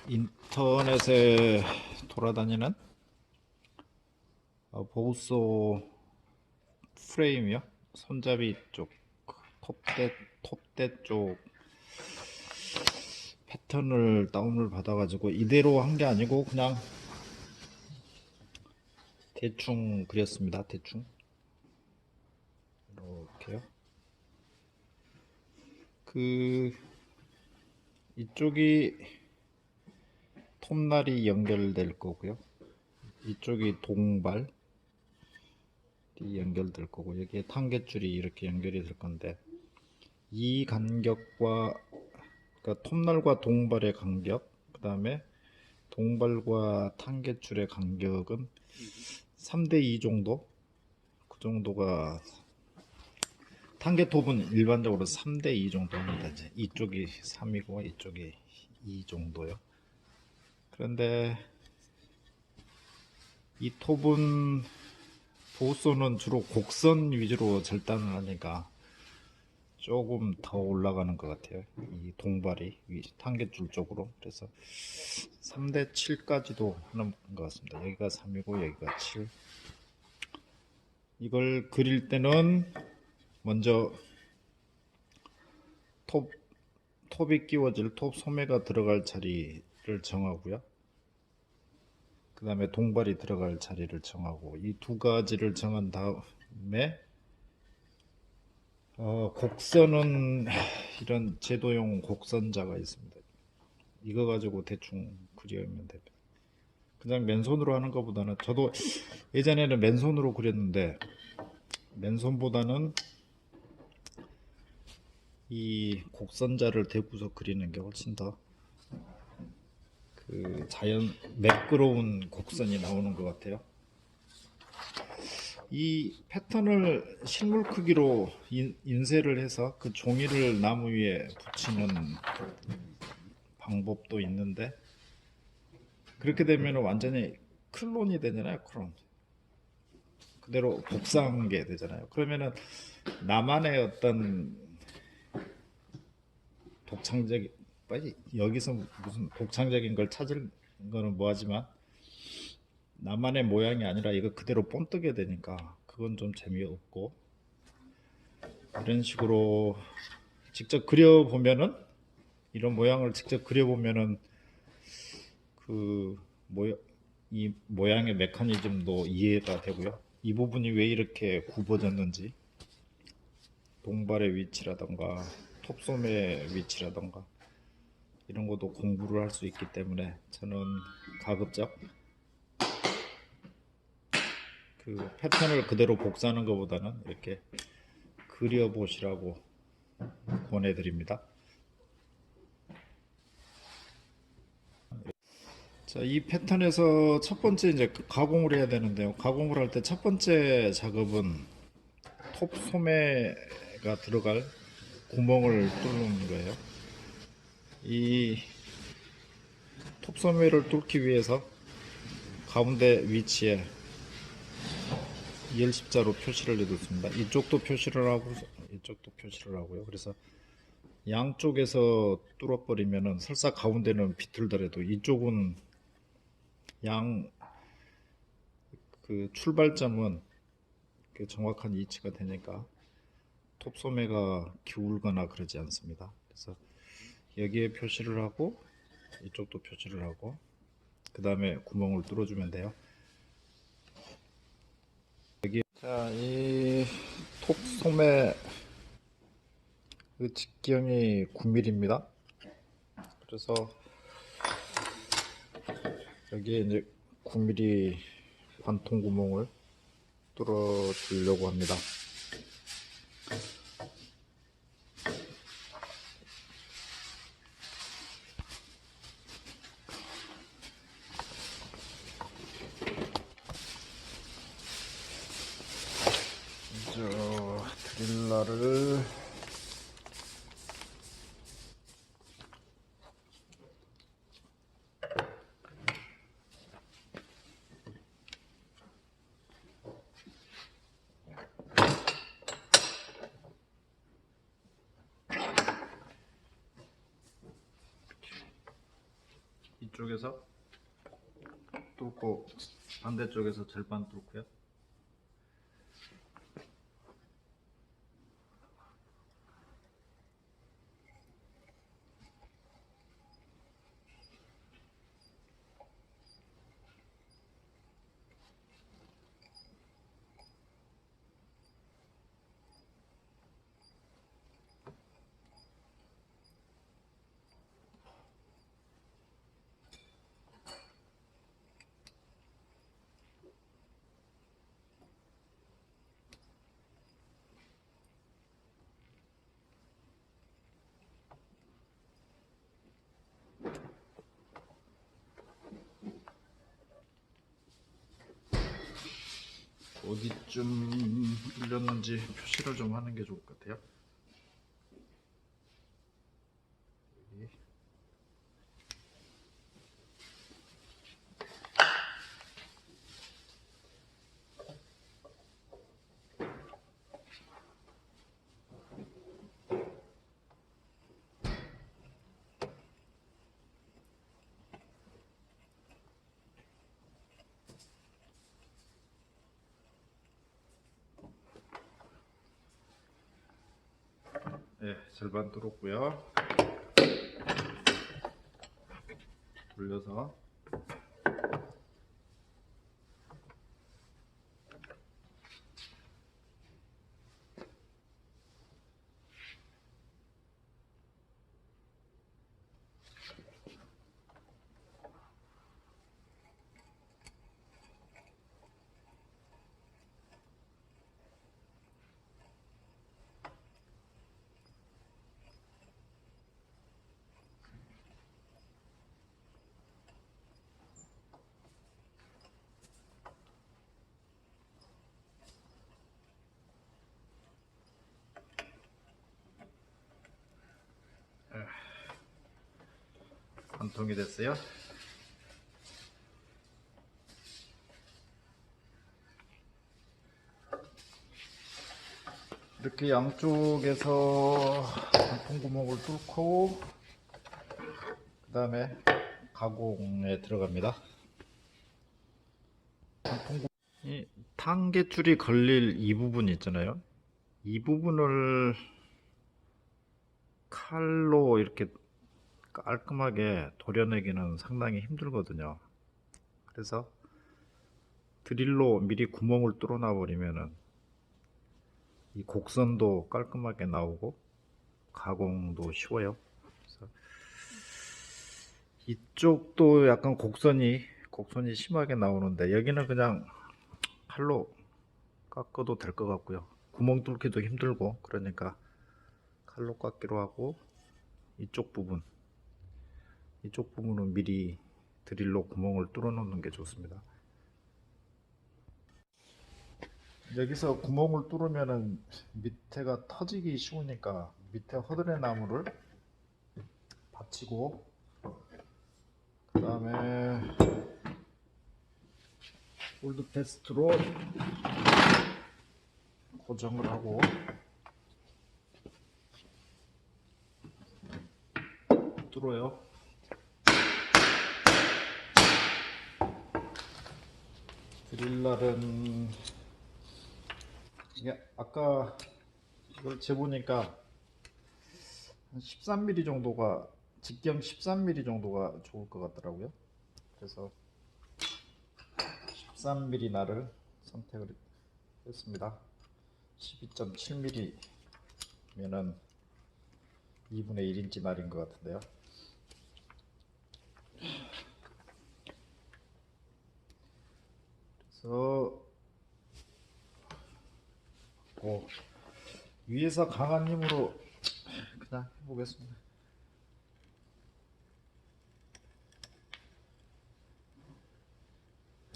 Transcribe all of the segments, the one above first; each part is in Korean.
인터넷에 돌아다니는 보우소 프레임이요. 손잡이 쪽, 톱대 쪽 패턴을 다운을 받아가지고 이대로 한 게 아니고 그냥 대충 그렸습니다. 대충 이렇게요. 이쪽이 톱날이 연결될 거고요. 이쪽이 동발이 연결될 거고, 여기에 탄개줄이 이렇게 연결이 될 건데, 이 간격과, 그러니까 톱날과 동발의 간격, 그 다음에 동발과 탄개줄의 간격은 3대2 정도? 그 정도가, 탄개톱은 일반적으로 3대2 정도입니다. 이제 이쪽이 3이고 이쪽이 2 정도요. 그런데 이 톱은, 보우소는 주로 곡선 위주로 절단을 하니까 조금 더 올라가는 것 같아요. 이 동발이 탄개줄 쪽으로. 그래서 3대7까지도 하는 것 같습니다. 여기가 3이고 여기가 7. 이걸 그릴 때는 먼저 톱이 끼워질 톱 소매가 들어갈 자리를 정하고요. 그 다음에 동발이 들어갈 자리를 정하고, 이 두 가지를 정한 다음에 곡선은 이런 제도용 곡선자가 있습니다. 이거 가지고 대충 그리면 됩니다. 그냥 맨손으로 하는 것보다는, 저도 예전에는 맨손으로 그렸는데 맨손보다는 이 곡선자를 대고서 그리는 게 훨씬 더 매끄러운 곡선이 나오는 것 같아요. 이 패턴을 실물 크기로 인쇄를 해서 그 종이를 나무 위에 붙이는 방법도 있는데, 그렇게 되면 완전히 클론이 되잖아요. 클론. 그대로 복사한 게 되잖아요. 그러면은 나만의 어떤 독창적인, 여기서 무슨 독창적인 걸 찾을 거는 뭐하지만 나만의 모양이 아니라 이거 그대로 본뜨게 되니까 그건 좀 재미없고, 이런 식으로 직접 그려보면은, 이런 모양을 직접 그려보면은 이 모양의 메커니즘도 이해가 되고요. 이 부분이 왜 이렇게 굽어졌는지, 동발의 위치라던가 톱소매의 위치라던가 이런 것도 공부를 할 수 있기 때문에, 저는 가급적 그 패턴을 그대로 복사하는 것보다는 이렇게 그려보시라고 권해드립니다. 자, 이 패턴에서 첫 번째 이제 가공을 해야 되는데요. 가공을 할 때 첫 번째 작업은 톱 소매가 들어갈 구멍을 뚫는 거예요. 이 톱 소매를 뚫기 위해서 가운데 위치에 열십자로 표시를 해뒀습니다. 이쪽도 표시를 하고 이쪽도 표시를 하고요. 그래서 양쪽에서 뚫어버리면은 설사 가운데는 비틀더라도 이쪽은 그 출발점은 그 정확한 위치가 되니까 톱소매가 기울거나 그러지 않습니다. 그래서 여기에 표시를 하고 이쪽도 표시를 하고 그 다음에 구멍을 뚫어주면 돼요. 자, 이 톱소매 그 직경이 9mm입니다. 그래서 여기에 이제 9mm 관통 구멍을 뚫어 주려고 합니다. 먼저 드릴라를 이쪽에서 뚫고 반대쪽에서 절반 뚫고요. 어디쯤 뚫렸는지 표시를 좀 하는 게 좋을 것 같아요. 여기. 네, 절반 뚫었고요. 돌려서 완통이 됐어요. 이렇게 양쪽에서 한통 구멍을 뚫고 그 다음에 가공에 들어갑니다. 이 탄개줄이 걸릴 이 부분 있잖아요. 이 부분을 칼로 이렇게 깔끔하게 도려내기는 상당히 힘들거든요. 그래서 드릴로 미리 구멍을 뚫어놔 버리면은 이 곡선도 깔끔하게 나오고 가공도 쉬워요. 그래서 이쪽도 약간 곡선이 심하게 나오는데 여기는 그냥 칼로 깎아도 될 것 같고요. 구멍 뚫기도 힘들고 그러니까 칼로 깎기로 하고 이쪽 부분은 미리 드릴로 구멍을 뚫어 놓는 게 좋습니다. 여기서 구멍을 뚫으면은 밑에가 터지기 쉬우니까 밑에 허드렛 나무를 받치고 그 다음에 홀드 패스트로 고정을 하고 뚫어요. 드릴날은 이게 아까 이걸 재보니까 한 13mm 정도가 직경 13mm 정도가 좋을 것 같더라고요. 그래서 13mm 날을 선택을 했습니다. 12.7mm면은 2분의 1인치 날인 것 같은데요. 그래서 위에서 강한 힘으로 그냥 해보겠습니다.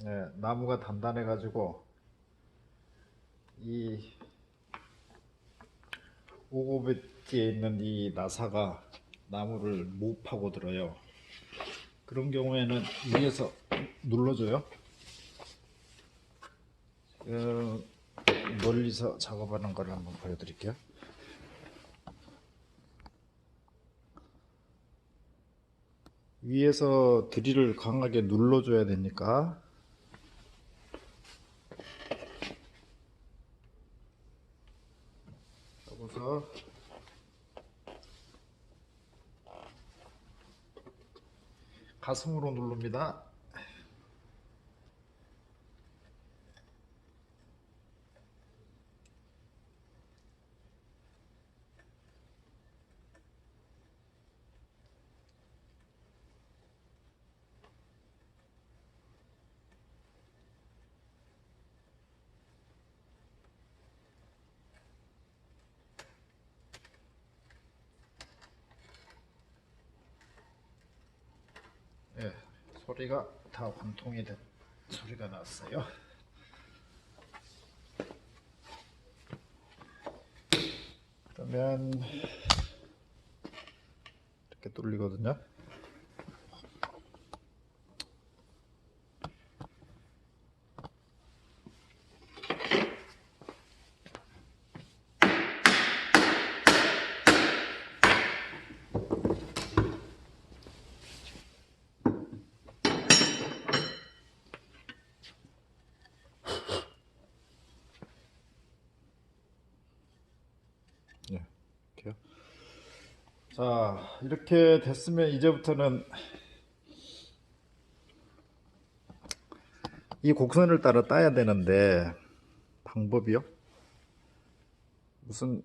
네, 나무가 단단해 가지고 이 오고뱃기에 있는 이 나사가 나무를 못 파고들어요. 그런 경우에는 위에서 눌러줘요. 멀리서 작업하는 걸 한번 보여드릴게요. 위에서 드릴을 강하게 눌러줘야 되니까. 여기서 가슴으로 누릅니다. 예, 소리가 다 관통이 된 소리가 났어요. 그러면 이렇게 뚫리거든요. 예, 이렇게요. 자, 이렇게 됐으면 이제부터는 이 곡선을 따라 따야 되는데 방법이요? 무슨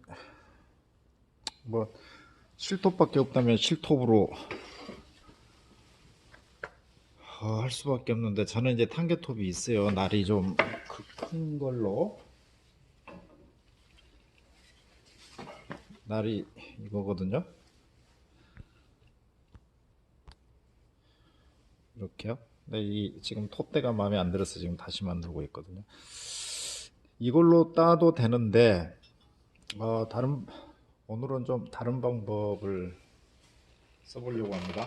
뭐 실톱밖에 없다면 실톱으로 할 수밖에 없는데 저는 이제 탄개톱이 있어요. 날이 좀 큰 걸로. 날이 이거거든요. 이렇게요. 근데 이 지금 톱대가 마음에 안 들어서 지금 다시 만들고 있거든요. 이걸로 따도 되는데 오늘은 좀 다른 방법을 써보려고 합니다.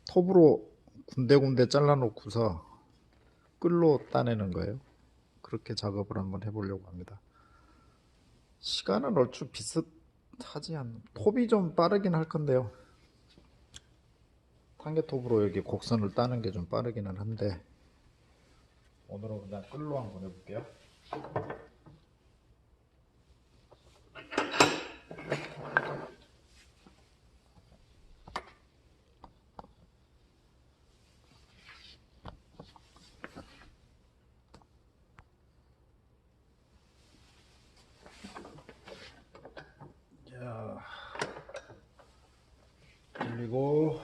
톱으로 군데군데 잘라 놓고서 끌로 따내는 거예요. 그렇게 작업을 한번 해보려고 합니다. 시간은 얼추 비슷하지 않나. 톱이 좀 빠르긴 할 건데요. 탄개톱으로 여기 곡선을 따는 게 좀 빠르기는 한데 오늘은 그냥 끌로 한번 해볼게요. 자, 그리고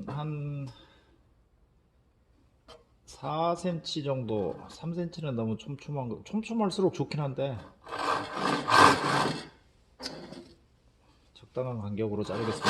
한 4cm 정도, 3cm는 너무 촘촘한 거, 촘촘할수록 좋긴 한데 적당한 간격으로 자르겠습니다.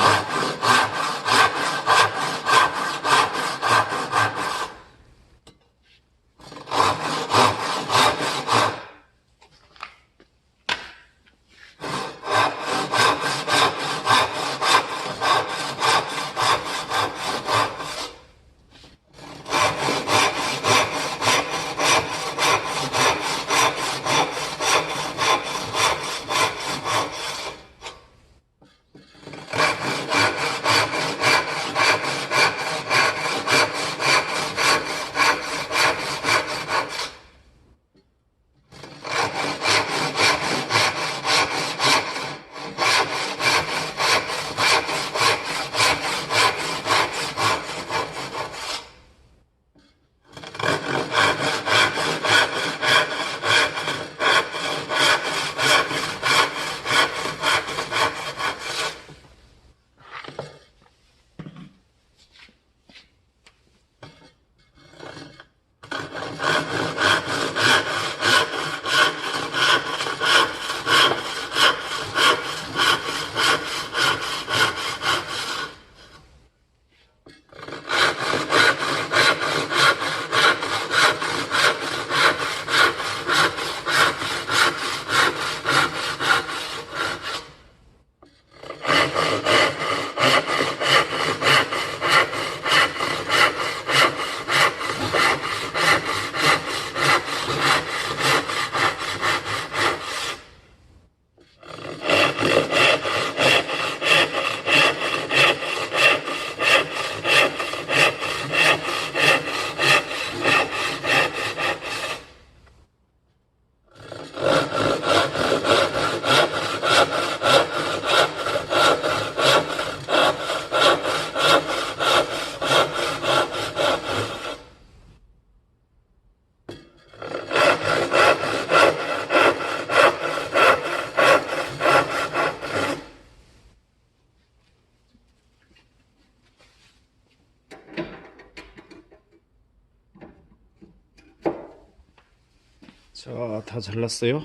자, 다 잘랐어요.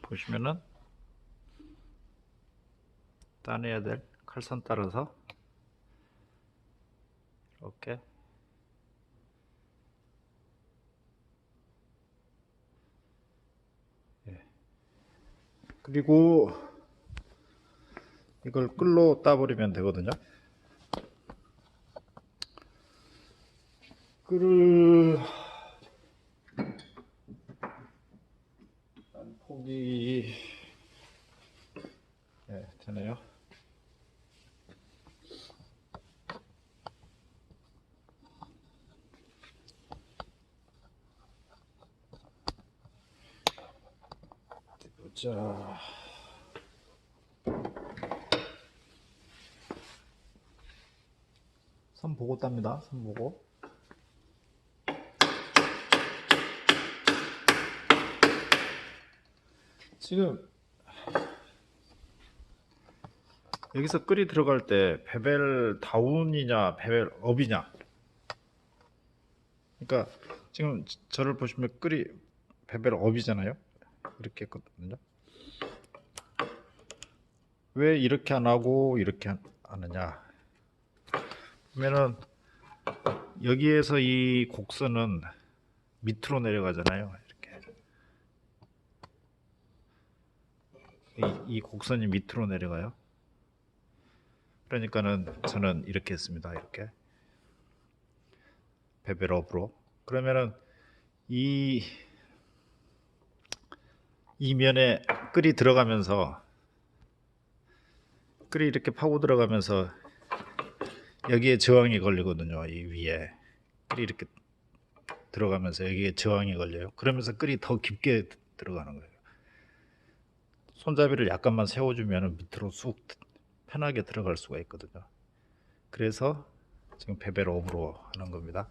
보시면은 따내야 될 칼선 따라서 이렇게 그리고 이걸 끌로 따버리면 되거든요. 끌을 폭이 되네요. 자, 선 보고 땁니다. 선 보고. 지금 여기서 끌이 들어갈 때 베벨 다운이냐 베벨 업이냐, 그러니까 지금 저를 보시면 끌이 베벨 업이잖아요. 이렇게 했거든요. 왜 이렇게 안 하고 이렇게 하느냐 보면은 여기에서 이 곡선은 밑으로 내려가잖아요. 이렇게 이 곡선이 밑으로 내려가요. 그러니까는 저는 이렇게 했습니다. 이렇게 베벨업으로. 그러면은 이 면에 끌이 들어가면서, 끌이 이렇게 파고 들어가면서 여기에 저항이 걸리거든요. 이 위에 끌이 이렇게 들어가면서 여기에 저항이 걸려요. 그러면서 끌이 더 깊게 들어가는 거예요. 손잡이를 약간만 세워주면 밑으로 쑥 편하게 들어갈 수가 있거든요. 그래서 지금 베벨업으로 하는 겁니다.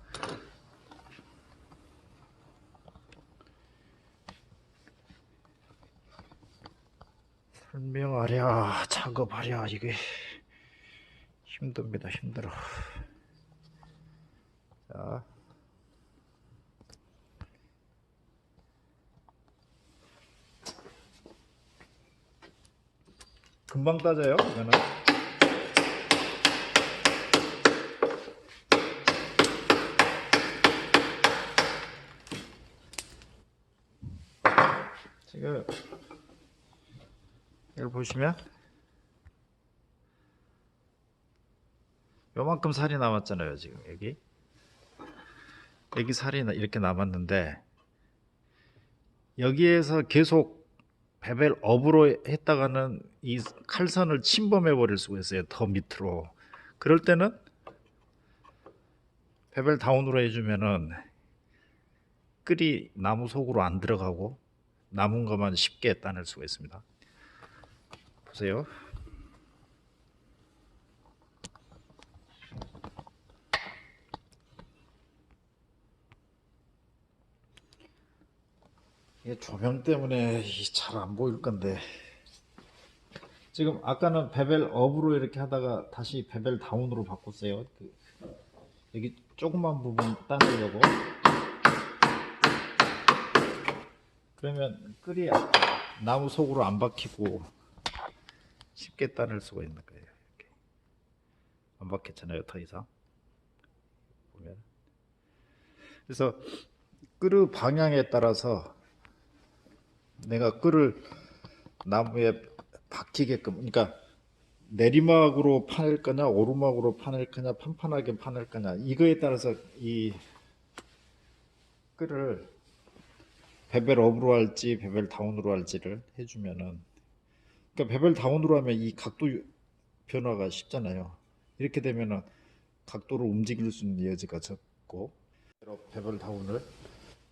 설명하랴 작업하랴 이게 힘듭니다. 힘들어. 자, 금방 따져요. 이거는 지금 이걸 보시면 요만큼 살이 남았잖아요. 지금 여기 살이 이렇게 남았는데 여기에서 계속 베벨 업으로 했다가는 이 칼선을 침범해 버릴 수가 있어요. 더 밑으로. 그럴 때는 베벨 다운으로 해주면은 끌이 나무 속으로 안 들어가고 남은 것만 쉽게 따낼 수가 있습니다. 보세요. 이게 조명 때문에 잘 안 보일 건데, 지금 아까는 베벨 업으로 이렇게 하다가 다시 베벨 다운으로 바꿨어요. 여기 조그만 부분 따내려고. 그러면 끌이 나무 속으로 안 박히고 쉽게 따낼 수가 있는 거예요. 이렇게. 안 박혔잖아요, 더 이상. 보면. 그래서 끌의 방향에 따라서 내가 끌을 나무에 박히게끔, 그러니까 내리막으로 파낼 거냐 오르막으로 파낼 거냐 판판하게 파낼 거냐, 이거에 따라서 이 끌을 베벨 업으로 할지 베벨 다운으로 할지를 해주면은, 그러니까 베벨 다운으로 하면 이 각도 변화가 쉽잖아요. 이렇게 되면은 각도를 움직일 수 있는 여지가 적고, 베벨 다운을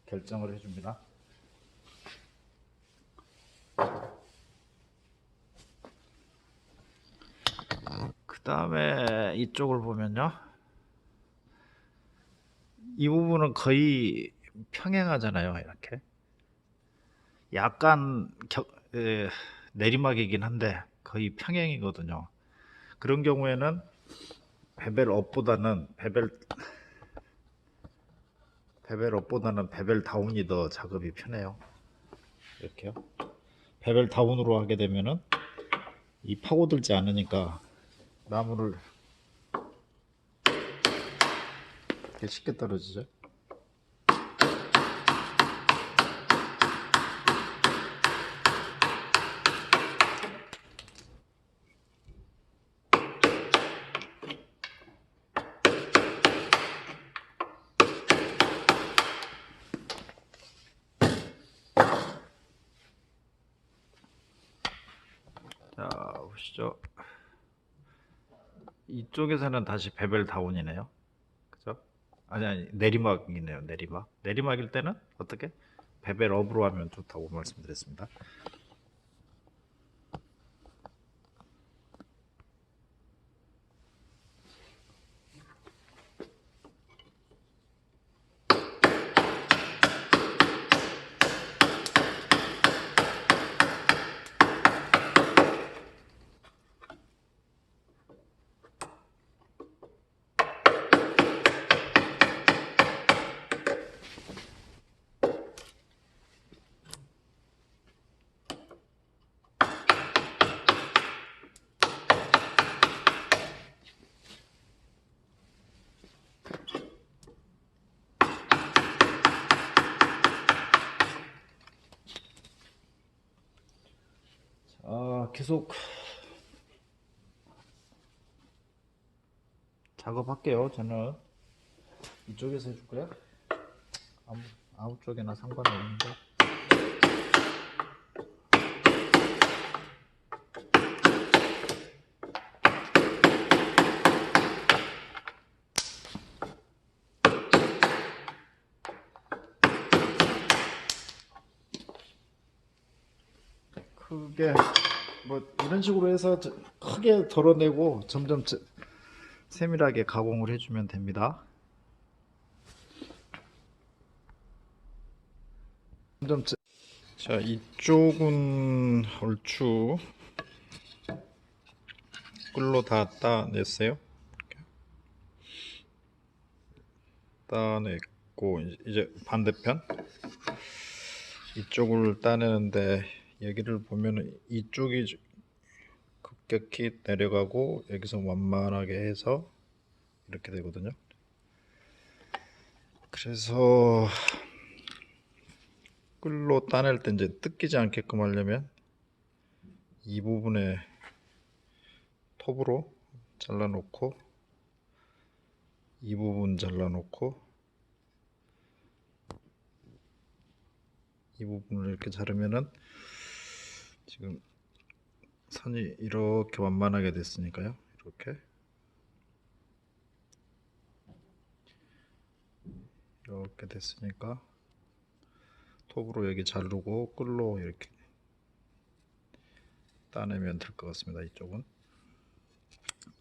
결정을 해줍니다. 그 다음에 이쪽을 보면요, 이 부분은 거의 평행하잖아요. 이렇게 약간 내리막이긴 한데 거의 평행이거든요. 그런 경우에는 베벨 업보다는 베벨 베벨 업보다는 베벨 다운이 더 작업이 편해요. 이렇게요. 베벨 다운으로 하게 되면은 이 파고들지 않으니까 나무를 이렇게 쉽게 떨어지죠. 자, 보시죠. 이쪽에서는 다시 베벨 다운이네요. 그죠? 아니, 내리막이네요. 내리막. 내리막일 때는 어떻게? 베벨 업으로 하면 좋다고 말씀드렸습니다. 계속 작업할게요. 저는 이쪽에서 해줄까요? 아무 쪽이나 상관이 없는데. 크게 뭐 이런 식으로 해서 크게 덜어내고 점점 세밀하게 가공을 해주면 됩니다. 자, 이쪽은 얼추 끌로 다 따냈어요. 따냈고 이제 반대편 이쪽을 따내는데 여기를 보면 이쪽이 급격히 내려가고 여기서 완만하게 해서 이렇게 되거든요. 그래서 끌로 따낼 때 이제 뜯기지 않게끔 하려면 이 부분에 톱으로 잘라 놓고 이 부분 잘라 놓고 이 부분을 이렇게 자르면은 지금 선이 이렇게 완만하게 됐으니까요. 이렇게 됐으니까 톱으로 여기 자르고 끌로 이렇게 따내면 될 것 같습니다. 이쪽은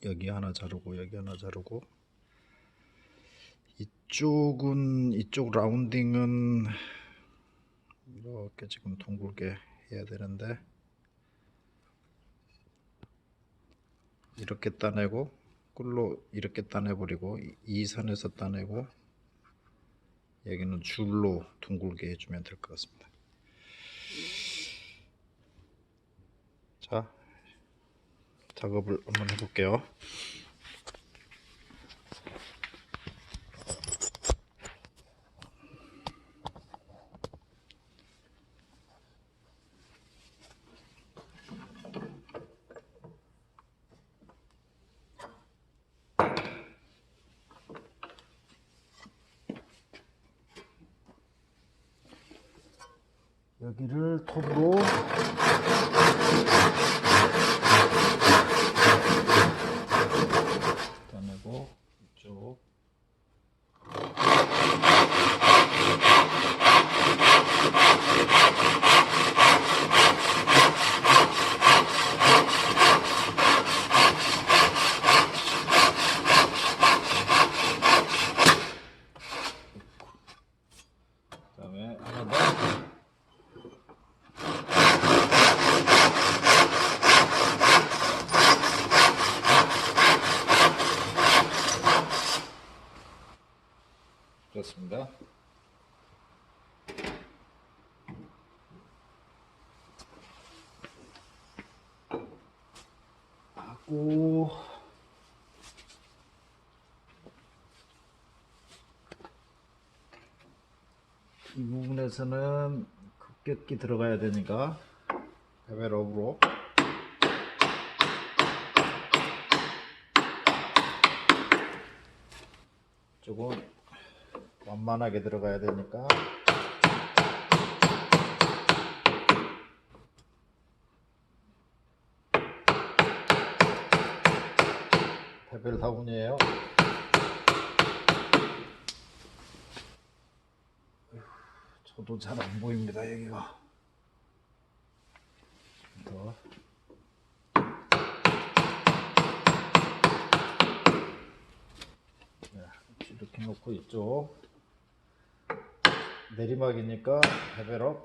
여기 하나 자르고 여기 하나 자르고 이쪽 라운딩은 이렇게 지금 둥글게 해야 되는데 이렇게 따내고 끌로 이렇게 따내버리고 이 선에서 따내고 여기는 줄로 둥글게 해주면 될 것 같습니다. 자, 작업을 한번 해볼게요. 여기를 톱으로 따내고 이쪽 그다음에 하나 더 그렇습니다. 있고, 이 부분에서는 급격히 들어가야 되니까 베벨업으로 조금 완만하게 들어가야 되니까 베벨 다운이에요. 저도 잘 안 보입니다. 여기가 더 이렇게 놓고 이쪽 내리막이니까 베벨업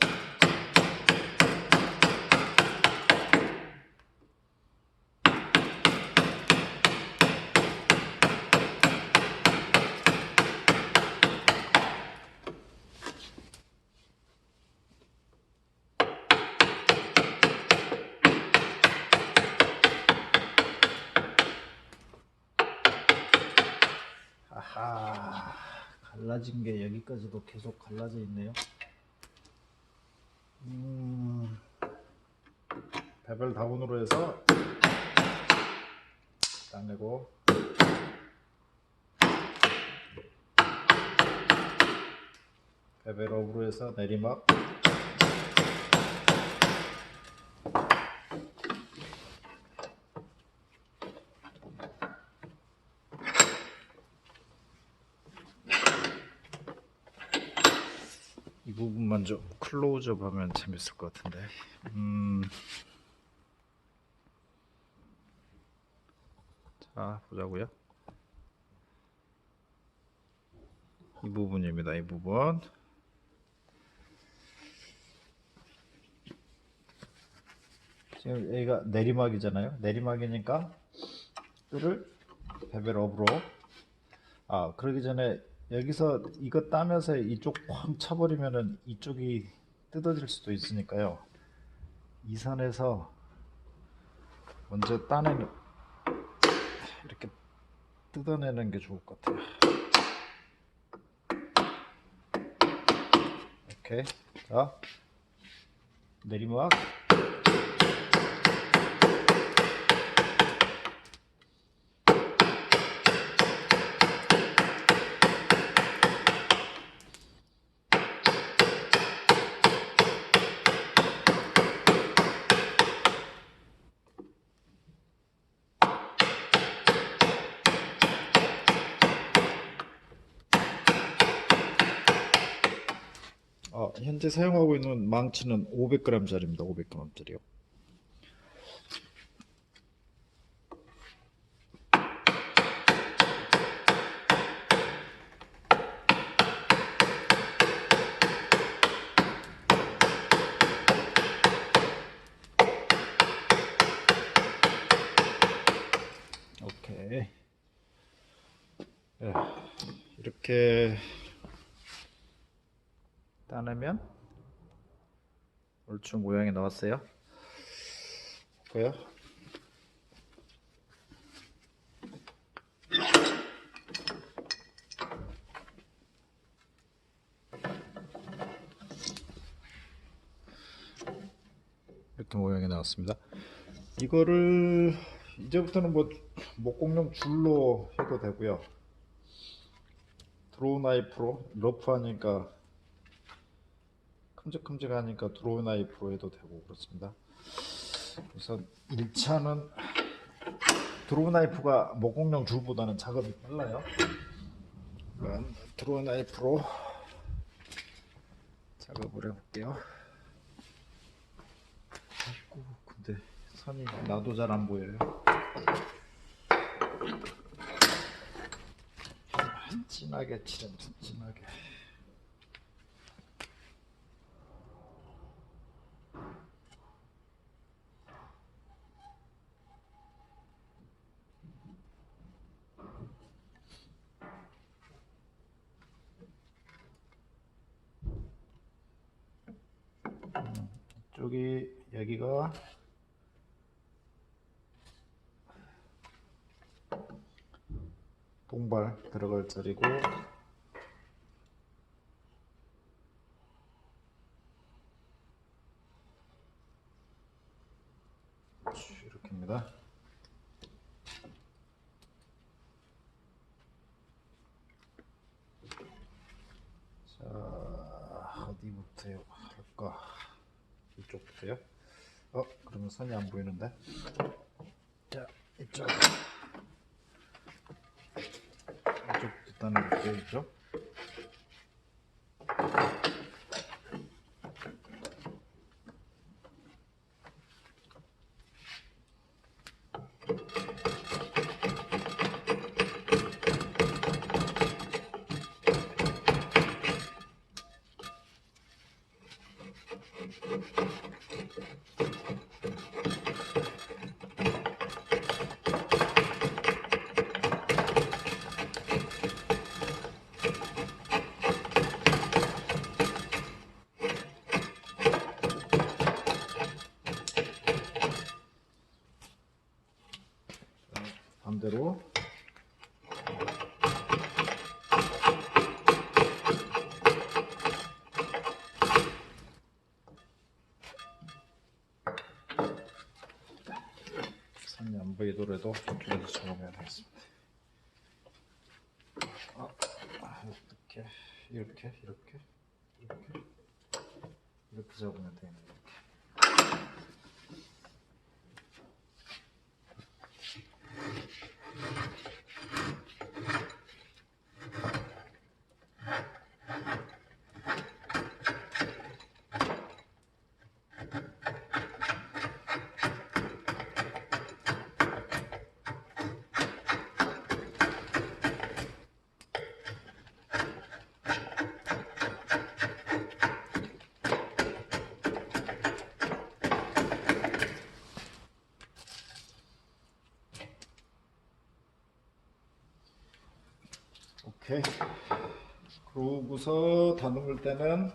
아하, 갈라진 게 여기까지도 계속 갈라져 있네요. 베벨 다운으로 해서 따내고 베벨 업으로 해서 내리막 이 부분만 좀 클로즈업 하면 재밌을 것 같은데. 자, 보자고요. 이 부분입니다. 이 부분. 지금 여기가 내리막이잖아요. 내리막이니까 뜰을 베벨업으로. 그러기 전에 여기서 이거 따면서 이쪽 쾅 쳐버리면은 이쪽이 뜯어질 수도 있으니까요. 이 선에서 먼저 따내는, 이렇게 뜯어내는 게 좋을 것 같아요. 오케이. 자, 내리막. 현재 사용하고 있는 망치는 500g짜리입니다. 500g짜리요. 오케이. 네, 이렇게 따내면 얼추 모양이 나왔어요. 볼까요? 이렇게 모양이 나왔습니다. 이거를 이제부터는 뭐 목공용 줄로 해도 되고요. 드로우 나이프로, 러프하니까 큼직큼직하니까 드로우 나이프로 해도 되고 그렇습니다. 우선 1차는 드로우 나이프가 목공용 줄보다는 작업이 빨라요. 드로우 나이프로 작업을 해볼게요. 아이고, 근데 선이 나도 잘 안 보여요. 진하게 칠하면 진하게. 이쪽이 여기가 똥발 들어갈 자리고, 이렇게입니다. 자, 어디부터 할까? 이쪽부터요? 그러면 선이 안 보이는데? 자, 이쪽부터 따내볼게요. 이쪽. 반대로. 선이 안 보이더라도 저쪽에서 잡아야 되겠습니다. 이렇게 잡으면 되겠네요. 오케이. 그러고서 다듬을 때는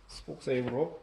스폭 세이브로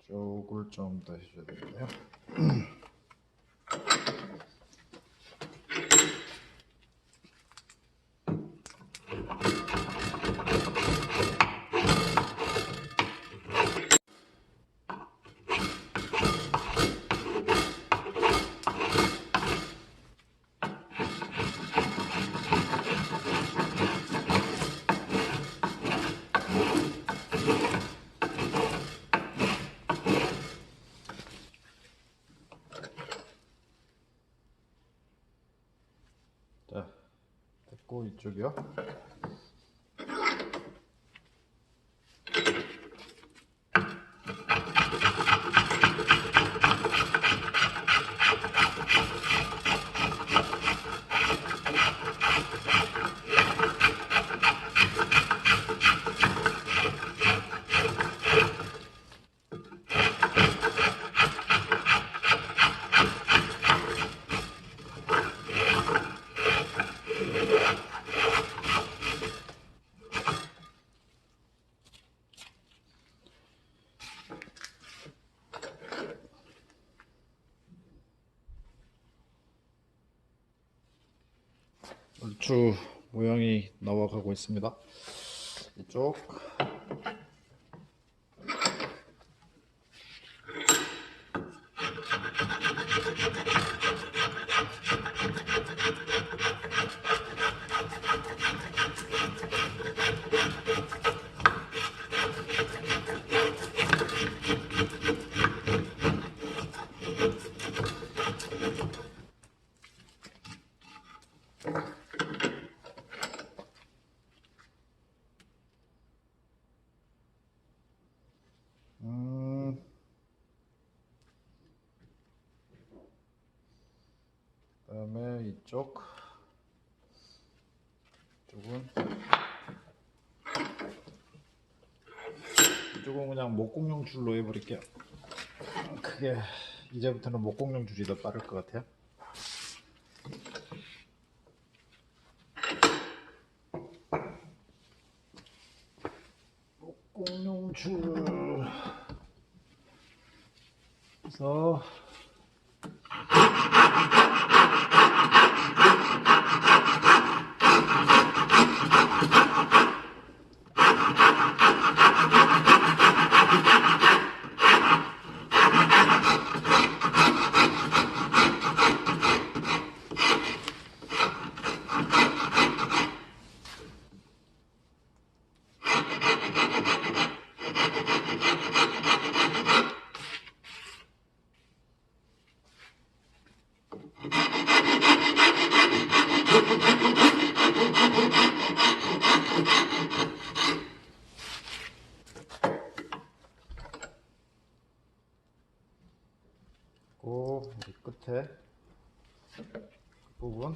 쪽을 좀 더 해줘야 되겠네요. 자, 됐고 이쪽이요. 얼추 모양이 나와가고 있습니다. 이쪽 그다음에 이쪽은 그냥 목공용 줄로 해버릴게요. 그게 이제부터는 목공용 줄이 더 빠를 것 같아요. 목공용 줄에서 이 끝에 그 부분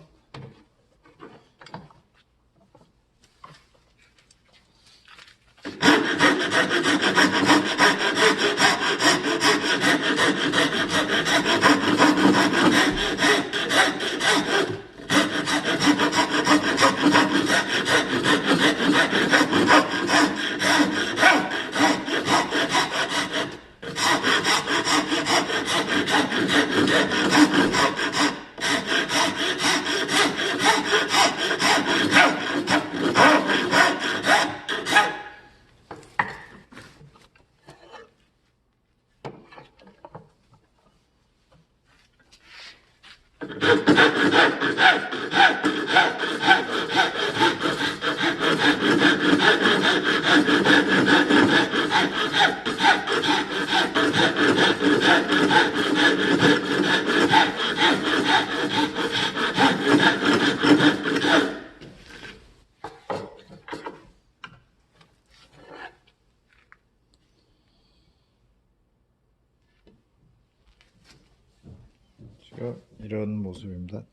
지금 이런 모습입니다.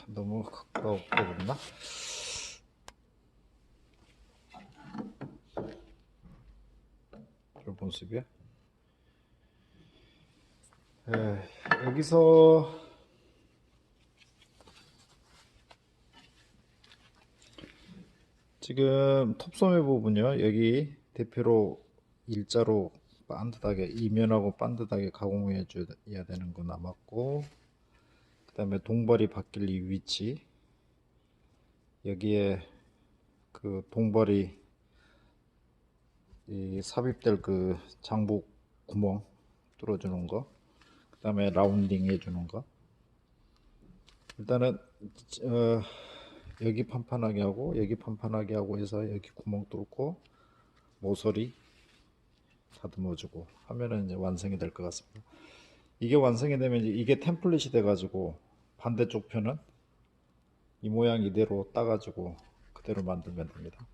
너무 가까웠다 그랬나? 이런 모습이야. 여기서 지금 톱소매 부분이요. 여기 대표로 일자로 반듯하게 이면하고 반듯하게 가공해 줘야 되는 거 남았고, 그 다음에 동발이 바뀔 이 위치, 여기에 그 동발이 이 삽입될 그 장부 구멍 뚫어주는 거, 그 다음에 라운딩 해주는 거. 일단은 여기 판판하게 하고 여기 판판하게 하고 해서 여기 구멍 뚫고 모서리 다듬어주고 하면은 이제 완성이 될 것 같습니다. 이게 완성이 되면 이게 템플릿이 돼 가지고 반대쪽 편은 이 모양 이대로 따 가지고 그대로 만들면 됩니다.